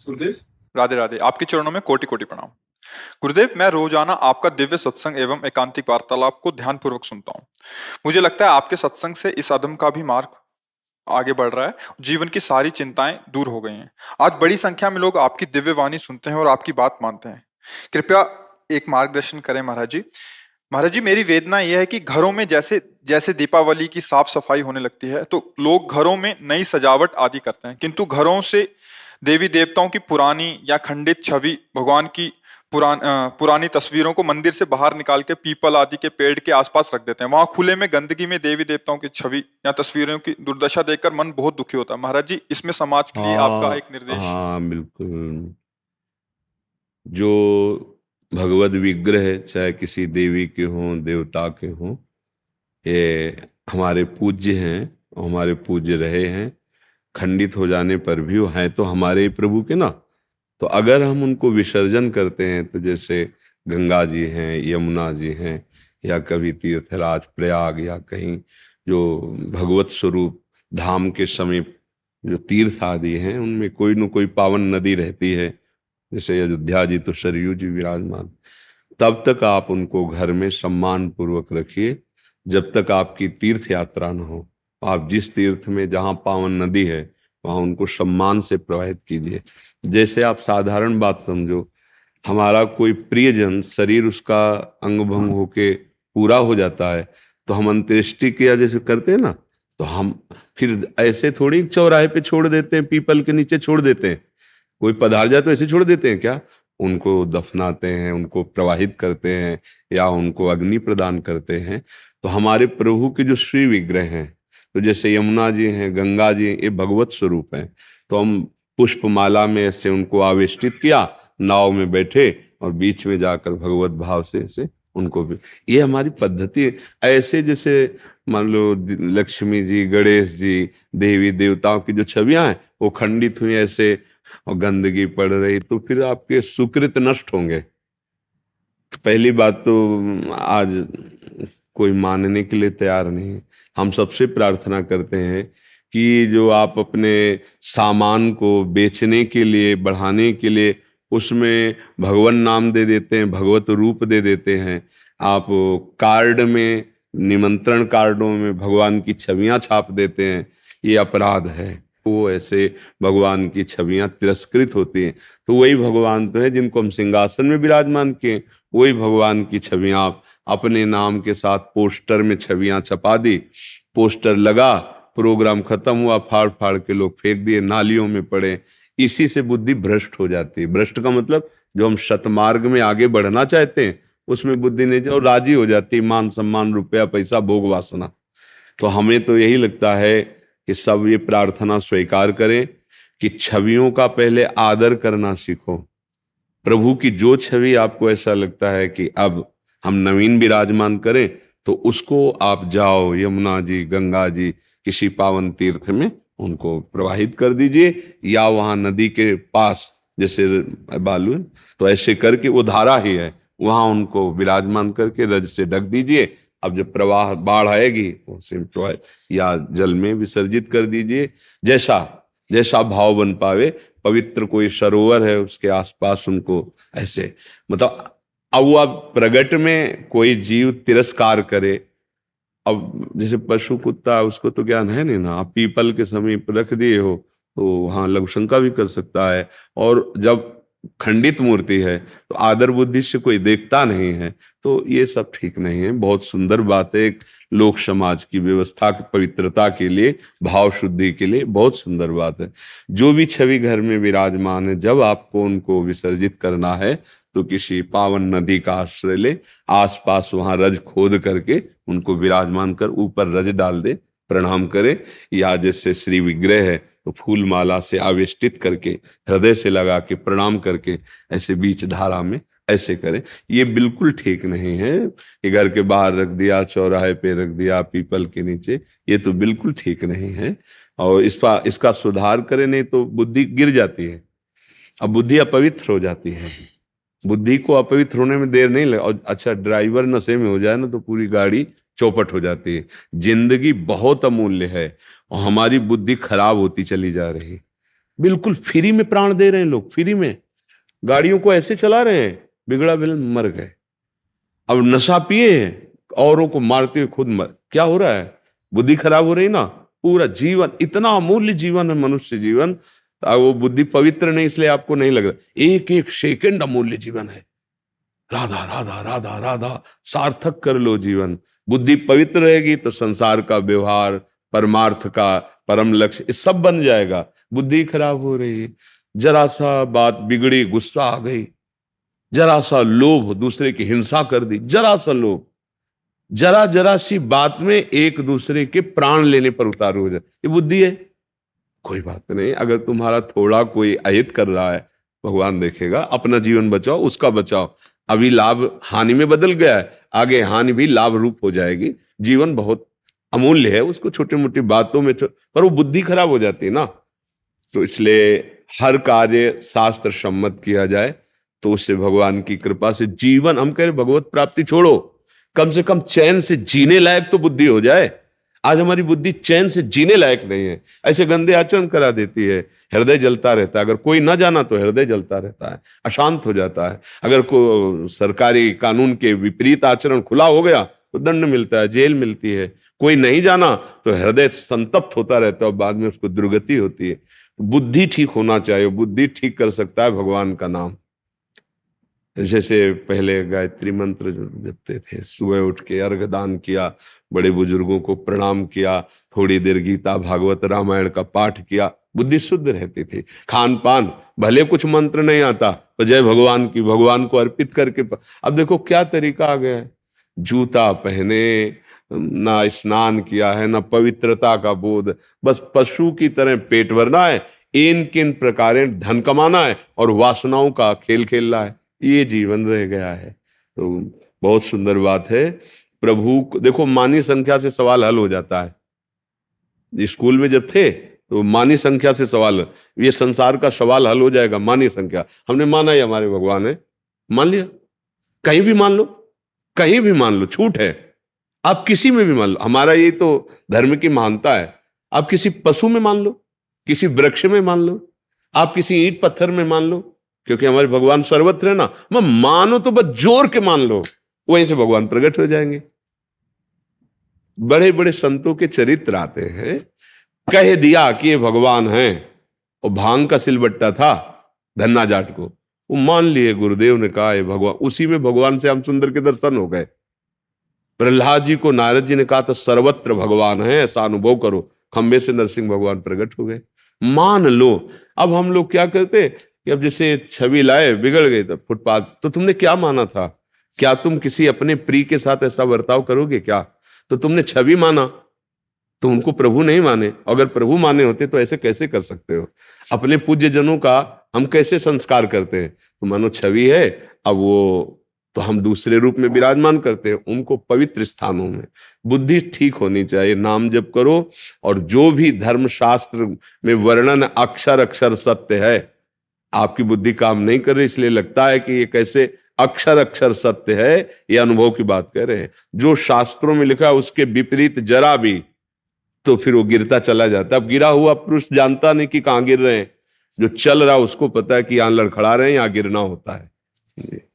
गुरुदेव, राधे राधे। आपके चरणों में कोटि कोटि प्रणाम। गुरुदेव, मैं रोजाना आपका दिव्य सत्संग एवं एकांतिक वार्तालाप को ध्यानपूर्वक सुनता हूँ। मुझे लगता है आपके सत्संग से इस अधम का भी मार्ग आगे बढ़ रहा है। जीवन की सारी चिंताएं दूर हो गई हैं। आज बड़ी संख्या में लोग आपकी दिव्य वाणी सुनते हैं और आपकी बात मानते हैं। कृपया एक मार्गदर्शन करें महाराज जी। महाराज जी, मेरी वेदना यह है कि घरों में जैसे जैसे दीपावली की साफ सफाई होने लगती है तो लोग घरों में नई सजावट आदि करते हैं, किंतु घरों से देवी देवताओं की पुरानी या खंडित छवि, भगवान की पुरानी तस्वीरों को मंदिर से बाहर निकाल के पीपल आदि के पेड़ के आसपास रख देते हैं। वहां खुले में गंदगी में देवी देवताओं की छवि या तस्वीरों की दुर्दशा देखकर मन बहुत दुखी होता है। महाराज जी, इसमें समाज के लिए आपका हाँ एक निर्देश। हाँ, बिल्कुल। जो भगवत विग्रह चाहे किसी देवी के हों, देवता के हों, ये हमारे पूज्य हैं और हमारे पूज्य रहे हैं। खंडित हो जाने पर भी वो हैं तो हमारे ही प्रभु के ना। तो अगर हम उनको विसर्जन करते हैं, तो जैसे गंगा जी हैं, यमुना जी हैं, या कभी तीर्थराज प्रयाग या कहीं जो भगवत स्वरूप धाम के समीप जो तीर्थ आदि हैं, उनमें कोई न कोई पावन नदी रहती है। जैसे अयोध्या जी तो सरयू जी विराजमान। तब तक आप उनको घर में सम्मान पूर्वक रखिए, जब तक आपकी तीर्थ यात्रा न हो। आप जिस तीर्थ में जहाँ पावन नदी है वहां उनको सम्मान से प्रवाहित कीजिए। जैसे आप साधारण बात समझो, हमारा कोई प्रियजन शरीर उसका अंग भंग होके पूरा हो जाता है, तो हम अंत्येष्टि क्रिया जैसे करते हैं ना, तो हम फिर ऐसे थोड़ी चौराहे पे छोड़ देते हैं, पीपल के नीचे छोड़ देते हैं। कोई पधार जाए तो ऐसे छोड़ देते हैं क्या? उनको दफनाते हैं, उनको प्रवाहित करते हैं, या उनको अग्नि प्रदान करते हैं। तो हमारे प्रभु के जो श्री विग्रह हैं, तो जैसे यमुना जी हैं, गंगा जी हैं, ये भगवत स्वरूप हैं। तो हम पुष्पमाला में ऐसे उनको आवेष्टित किया, नाव में बैठे और बीच में जाकर भगवत भाव से ऐसे उनको भी, ये हमारी पद्धति है। ऐसे जैसे मान लो लक्ष्मी जी, गणेश जी, देवी देवताओं की जो छवियां हैं वो खंडित हुई ऐसे और गंदगी पड़ रही, तो फिर आपके सुकृत नष्ट होंगे। पहली बात तो आज कोई मानने के लिए तैयार नहीं है। हम सबसे प्रार्थना करते हैं कि जो आप अपने सामान को बेचने के लिए, बढ़ाने के लिए उसमें भगवान नाम दे देते हैं, भगवत रूप दे देते हैं। आप कार्ड में, निमंत्रण कार्डों में भगवान की छवियां छाप देते हैं, ये अपराध है। वो ऐसे भगवान की छवियां तिरस्कृत होती हैं। तो वही भगवान तो है जिनको हम सिंहासन में विराजमान किए, वही भगवान की छवियां आप अपने नाम के साथ पोस्टर में छवियां छपा दी। पोस्टर लगा, प्रोग्राम खत्म हुआ, फाड़ फाड़ के लोग फेंक दिए, नालियों में पड़े। इसी से बुद्धि भ्रष्ट हो जाती है। भ्रष्ट का मतलब जो हम सतमार्ग में आगे बढ़ना चाहते हैं उसमें बुद्धि नहीं और राजी हो जाती है, मान सम्मान, रुपया पैसा, भोग वासना। तो हमें तो यही लगता है कि सब ये प्रार्थना स्वीकार करें कि छवियों का पहले आदर करना सीखो। प्रभु की जो छवि आपको ऐसा लगता है कि अब हम नवीन विराजमान करें, तो उसको आप जाओ यमुना जी, गंगा जी, किसी पावन तीर्थ में उनको प्रवाहित कर दीजिए, या वहां नदी के पास जैसे बालू, तो ऐसे करके वो धारा ही है, वहां उनको विराजमान करके रज से ढक दीजिए। अब जब प्रवाह बाढ़ आएगी उसे प्रवाह या जल में विसर्जित कर दीजिए, जैसा जैसा भाव बन पावे। पवित्र कोई सरोवर है उसके आसपास उनको ऐसे, मतलब अब वो अब प्रगट में कोई जीव तिरस्कार करे, अब जैसे पशु कुत्ता उसको तो ज्ञान है नहीं ना, आप पीपल के समीप रख दिए हो तो वहां लघु शंका भी कर सकता है। और जब खंडित मूर्ति है तो आदर बुद्धि से कोई देखता नहीं है, तो ये सब ठीक नहीं है। बहुत सुंदर बात है, एक लोक समाज की व्यवस्था की पवित्रता के लिए, भाव शुद्धि के लिए बहुत सुंदर बात है। जो भी छवि घर में विराजमान है, जब आपको उनको विसर्जित करना है तो किसी पावन नदी का आश्रय ले, आसपास वहां रज खोद करके उनको विराजमान कर ऊपर रज डाल दे, प्रणाम करे। या जैसे श्री विग्रह है तो फूल माला से आवेष्टित करके हृदय से लगा के प्रणाम करके ऐसे बीच धारा में ऐसे करें। ये बिल्कुल ठीक नहीं है कि घर के बाहर रख दिया, चौराहे पे रख दिया, पीपल के नीचे, ये तो बिल्कुल ठीक नहीं है। और इसका सुधार करें, नहीं तो बुद्धि गिर जाती है। अब बुद्धि अपवित्र हो जाती है। बुद्धि को अपवित्र होने में देर नहीं लगे। और अच्छा, ड्राइवर नशे में हो जाए ना तो पूरी गाड़ी चौपट हो जाती है। जिंदगी बहुत अमूल्य है और हमारी बुद्धि खराब होती चली जा रही। बिल्कुल फ्री में प्राण दे रहे हैं लोग, फ्री में गाड़ियों को ऐसे चला रहे हैं, बिगड़ा बिगड़ मर गए। अब नशा पिए हैं, औरों को मारते हुए खुद मर, क्या हो रहा है? बुद्धि खराब हो रही ना। पूरा जीवन, इतना अमूल्य जीवन है मनुष्य जीवन, वो बुद्धि पवित्र नहीं इसलिए आपको नहीं लग रहा। एक एक सेकंड अमूल्य जीवन है। राधा राधा राधा राधा सार्थक कर लो जीवन। बुद्धि पवित्र रहेगी तो संसार का व्यवहार, परमार्थ का परम लक्ष्य, ये सब बन जाएगा। बुद्धि खराब हो रही है, जरा सा बात बिगड़ी, गुस्सा आ गई, जरा सा लोभ, दूसरे की हिंसा कर दी, जरा सा लोभ, जरा जरा सी बात में एक दूसरे के प्राण लेने पर उतारू हो जाए, ये बुद्धि है। कोई बात नहीं, अगर तुम्हारा थोड़ा कोई अहित कर रहा है, भगवान देखेगा, अपना जीवन बचाओ, उसका बचाओ। अभी लाभ हानि में बदल गया है, आगे हानि भी लाभ रूप हो जाएगी। जीवन बहुत अमूल्य है, उसको छोटी मोटी बातों में पर वो बुद्धि खराब हो जाती है ना। तो इसलिए हर कार्य शास्त्र सम्मत किया जाए तो उससे भगवान की कृपा से जीवन, हम कह रहे भगवत प्राप्ति छोड़ो, कम से कम चैन से जीने लायक तो बुद्धि हो जाए। आज हमारी बुद्धि चैन से जीने लायक नहीं है, ऐसे गंदे आचरण करा देती है, हृदय जलता रहता है। अगर कोई ना जाना तो हृदय जलता रहता है, अशांत हो जाता है। अगर कोई सरकारी कानून के विपरीत आचरण खुला हो गया तो दंड मिलता है, जेल मिलती है। कोई नहीं जाना तो हृदय संतप्त होता रहता है और बाद में उसको दुर्गति होती है। बुद्धि ठीक होना चाहिए, बुद्धि ठीक कर सकता है भगवान का नाम। जैसे पहले गायत्री मंत्र जो जपते थे, सुबह उठ के अर्घ दान किया, बड़े बुजुर्गों को प्रणाम किया, थोड़ी देर गीता भागवत रामायण का पाठ किया, बुद्धि शुद्ध रहती थी। खान पान, भले कुछ मंत्र नहीं आता पर जय भगवान की, भगवान को अर्पित करके। अब देखो क्या तरीका आ गया है, जूता पहने, ना स्नान किया है, ना पवित्रता का बोध, बस पशु की तरह पेट भरना है, इन किन प्रकार धन कमाना है और वासनाओं का खेल खेलना है, ये जीवन रह गया है। तो बहुत सुंदर बात है, प्रभु को देखो, मानी संख्या से सवाल हल हो जाता है। स्कूल में जब थे तो मानी संख्या से सवाल, ये संसार का सवाल हल हो जाएगा, मानी संख्या। हमने माना ही हमारे भगवान है, मान लिया, कहीं भी मान लो, कहीं भी मान लो, छूट है, आप किसी में भी मान लो। हमारा ये तो धर्म की महानता है, आप किसी पशु में मान लो, किसी वृक्ष में मान लो, आप किसी ईंट पत्थर में मान लो, क्योंकि हमारे भगवान सर्वत्र है ना। मैं मानो तो बस जोर के मान लो, वहीं से भगवान प्रकट हो जाएंगे। बड़े बड़े संतों के चरित्र आते हैं, कह दिया कि ये भगवान हैं, और भांग का सिलबट्टा था धन्ना जाट को, वो मान लिए, गुरुदेव ने कहा ये भगवान, उसी में भगवान से हम सुंदर के दर्शन हो गए। प्रहलाद जी को नारद जी ने कहा था सर्वत्र भगवान है, ऐसा अनुभव करो, खंबे से नरसिंह भगवान प्रकट हो गए, मान लो। अब हम लोग क्या करते कि अब जैसे छवि लाए, बिगड़ गई, तब फुटपाथ, तो तुमने क्या माना था? क्या तुम किसी अपने प्रिय के साथ ऐसा बर्ताव करोगे क्या? तो तुमने छवि माना, तो उनको प्रभु नहीं माने। अगर प्रभु माने होते तो ऐसे कैसे कर सकते हो? अपने पूज्य जनों का हम कैसे संस्कार करते हैं? तो मानो छवि है, अब वो तो हम दूसरे रूप में विराजमान करते हैं, उनको पवित्र स्थानों में। बुद्धि ठीक होनी चाहिए, नाम जप करो, और जो भी धर्म शास्त्र में वर्णन अक्षर अक्षर सत्य है, आपकी बुद्धि काम नहीं कर रही, इसलिए लगता है कि ये कैसे अक्षर अक्षर सत्य है, ये अनुभव की बात कह रहे हैं। जो शास्त्रों में लिखा है उसके विपरीत जरा भी, तो फिर वो गिरता चला जाता है। अब गिरा हुआ पुरुष जानता नहीं कि कहां गिर रहे हैं, जो चल रहा उसको पता है कि यहां लड़खड़ा रहे हैं, यहां गिरना होता है।